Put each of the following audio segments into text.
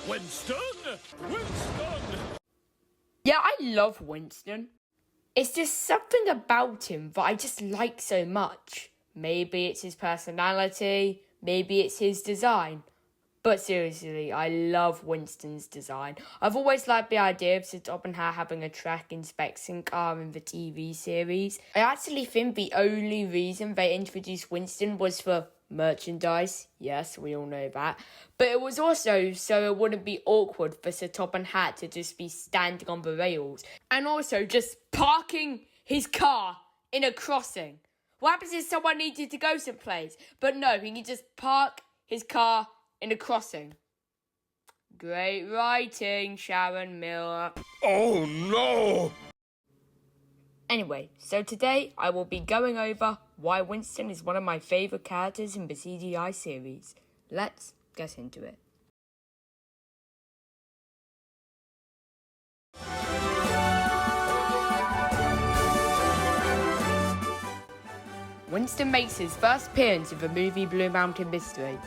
Winston! Winston! Yeah, I love Winston. It's just something about him that I just like so much. Maybe it's his personality, maybe it's his design. But seriously, I love Winston's design. I've always liked the idea of Sir Topham having a track inspection car in the TV series. I actually think the only reason they introduced Winston was for merchandise. Yes, we all know that. But it was also so it wouldn't be awkward for Sir Topham to just be standing on the rails. And also just parking his car in a crossing. What happens if someone needed to go someplace? But no, he can just park his car in a crossing. Great writing, Sharon Miller. Oh no! Anyway, so today I will be going over why Winston is one of my favourite characters in the CGI series. Let's get into it. Winston makes his first appearance in the movie Blue Mountain Mystery.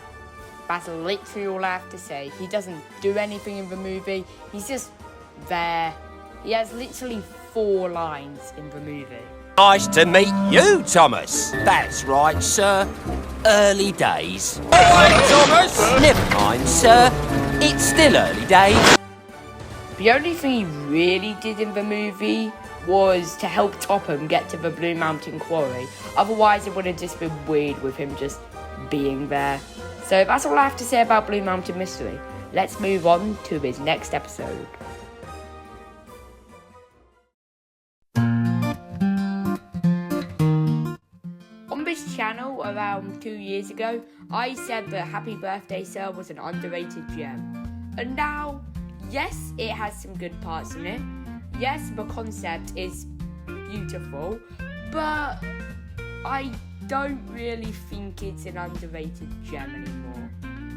That's literally all I have to say. He doesn't do anything in the movie. He's just there. He has literally 4 lines in the movie. Nice to meet you, Thomas. That's right, sir. Early days. All right, Thomas! Never mind, sir. It's still early days. The only thing he really did in the movie was to help Topham get to the Blue Mountain Quarry. Otherwise, it would have just been weird with him just being there. So that's all I have to say about Blue Mountain Mystery. Let's move on to his next episode. On this channel, around 2 years ago, I said that Happy Birthday Sir was an underrated gem. And now, yes, it has some good parts in it. Yes, the concept is beautiful, but I don't really think it's an underrated gem anymore.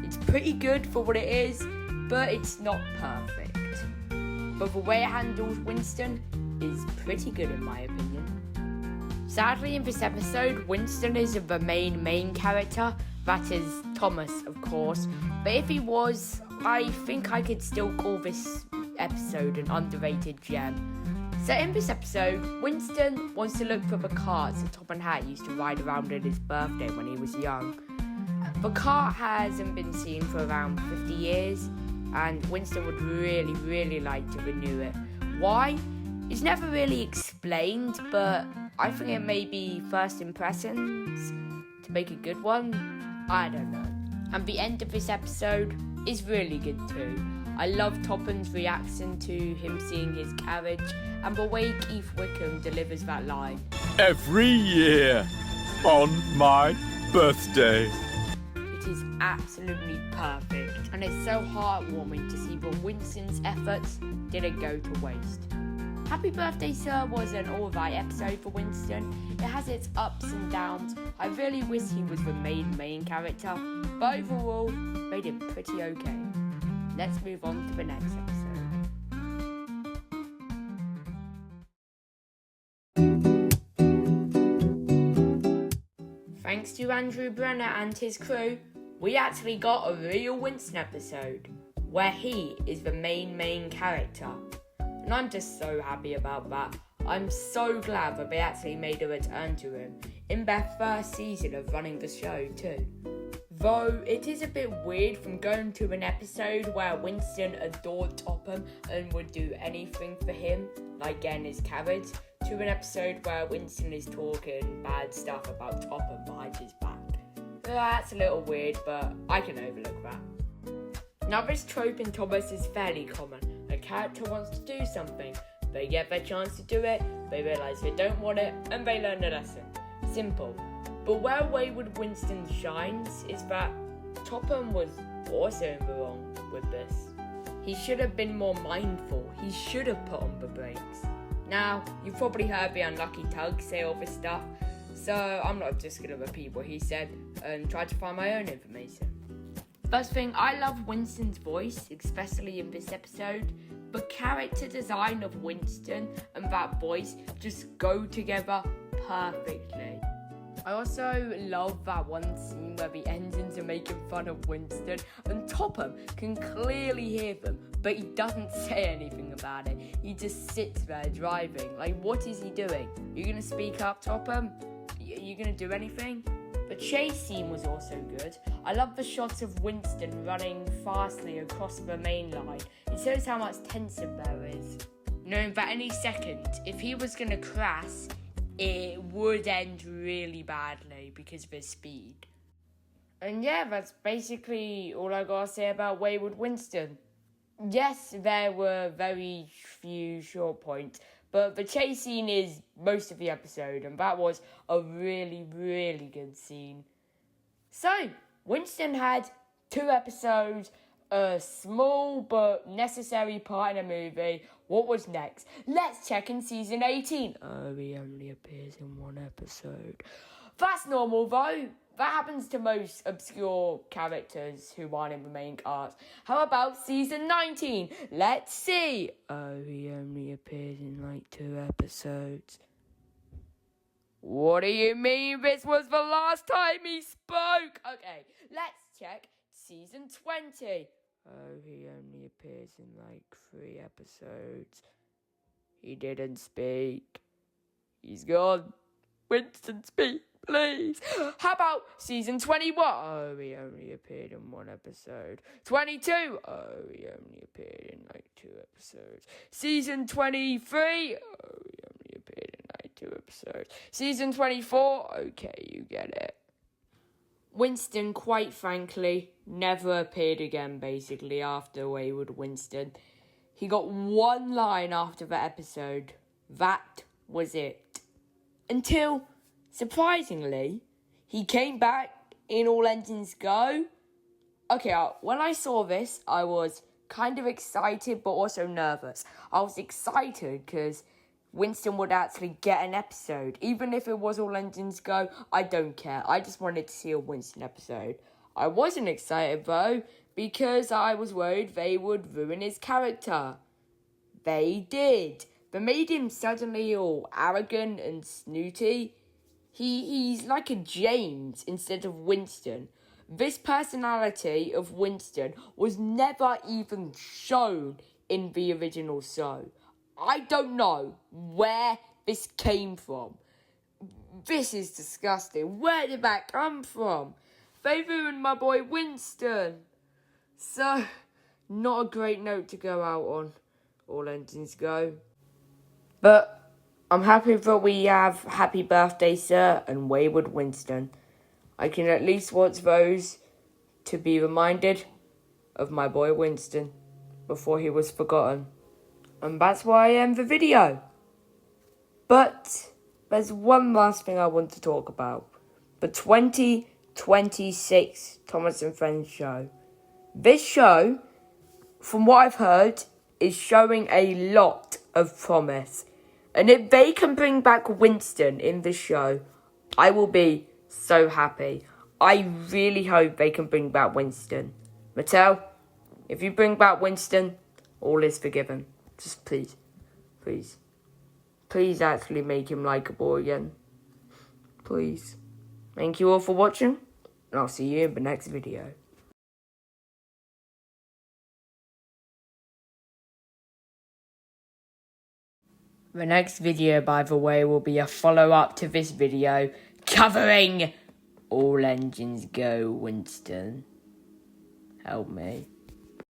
It's pretty good for what it is, but it's not perfect. But the way it handles Winston is pretty good in my opinion. Sadly, in this episode, Winston is the main character. That is Thomas, of course. But if he was, I think I could still call this episode an underrated gem. So in this episode, Winston wants to look for the cart that Topham used to ride around on his birthday when he was young. The cart hasn't been seen for around 50 years, and Winston would really like to renew it. Why? It's never really explained, but I think it may be first impressions to make a good one. I don't know. And the end of this episode is really good too. I love Topham's reaction to him seeing his carriage and the way Keith Wickham delivers that line. Every year, on my birthday. It is absolutely perfect, and it's so heartwarming to see that Winston's efforts didn't go to waste. Happy Birthday Sir was an alright episode for Winston. It has its ups and downs. I really wish he was the main character, but overall, they did pretty okay. Let's move on to the next episode. Thanks to Andrew Brenner and his crew, we actually got a real Winston episode, where he is the main character. And I'm just so happy about that. I'm so glad that they actually made a return to him in their first season of running the show too. Though it is a bit weird from going to an episode where Winston adored Topham and would do anything for him, like getting his carriage, to an episode where Winston is talking bad stuff about Topham behind his back. That's a little weird, but I can overlook that. Now this trope in Thomas is fairly common. A character wants to do something, they get their chance to do it, they realise they don't want it, and they learn a lesson. Simple. But where Wayward Winston shines is that Topham was also in the wrong with this. He should have been more mindful. He should have put on the brakes. Now, you've probably heard the unlucky Tug say all this stuff, so I'm not just going to repeat what he said and try to find my own information. First thing, I love Winston's voice, especially in this episode. The character design of Winston and that voice just go together perfectly. I also love that one scene where the engines are making fun of Winston and Topham can clearly hear them, but he doesn't say anything about it. He just sits there driving. Like, what is he doing? You gonna speak up, Topham? You gonna do anything? The chase scene was also good. I love the shots of Winston running fastly across the main line. It shows how much tension there is. Knowing that any second, if he was gonna crash, it would end really badly because of his speed. And yeah, that's basically all I gotta say about Wayward Winston. Yes, there were very few short points, but the chase scene is most of the episode, and that was a really, really good scene. So, Winston had 2 episodes, a small but necessary part in a movie. What was next? Let's check in season 18. Oh, he only appears in 1 episode. That's normal though. That happens to most obscure characters who aren't in the main cast. How about season 19? Let's see. Oh, he only appears in 2 episodes. What do you mean this was the last time he spoke? Okay, let's check season 20. Oh, he only appears in 3 episodes. He didn't speak. He's gone. Winston, speak, please. How about season 21? Oh, he only appeared in 1 episode. 22? Oh, he only appeared in 2 episodes. Season 23? Oh, he only appeared in 2 episodes. Season 24? Okay, you get it. Winston, quite frankly, never appeared again, basically, after Wayward Winston. He got 1 line after the episode. That was it. Until, surprisingly, he came back in All Engines Go. Okay, when I saw this, I was kind of excited, but also nervous. I was excited because Winston would actually get an episode. Even if it was All Engines Go, I don't care. I just wanted to see a Winston episode. I wasn't excited, though, because I was worried they would ruin his character. They did. They made him suddenly all arrogant and snooty. He's like a James instead of Winston. This personality of Winston was never even shown in the original show. I don't know where this came from. This is disgusting. Where did that come from? They ruined my boy Winston. So, not a great note to go out on. All Engines Go. But I'm happy that we have Happy Birthday Sir and Wayward Winston. I can at least watch those to be reminded of my boy Winston before he was forgotten. And that's why I end the video. But there's one last thing I want to talk about. The 2026 Thomas and Friends show. This show, from what I've heard, is showing a lot of promise. And if they can bring back Winston in the show, I will be so happy. I really hope they can bring back Winston. Mattel, if you bring back Winston, all is forgiven. Just please actually make him likeable again. Please. Thank you all for watching, and I'll see you in the next video. The next video, by the way, will be a follow-up to this video covering All Engines Go Winston. Help me.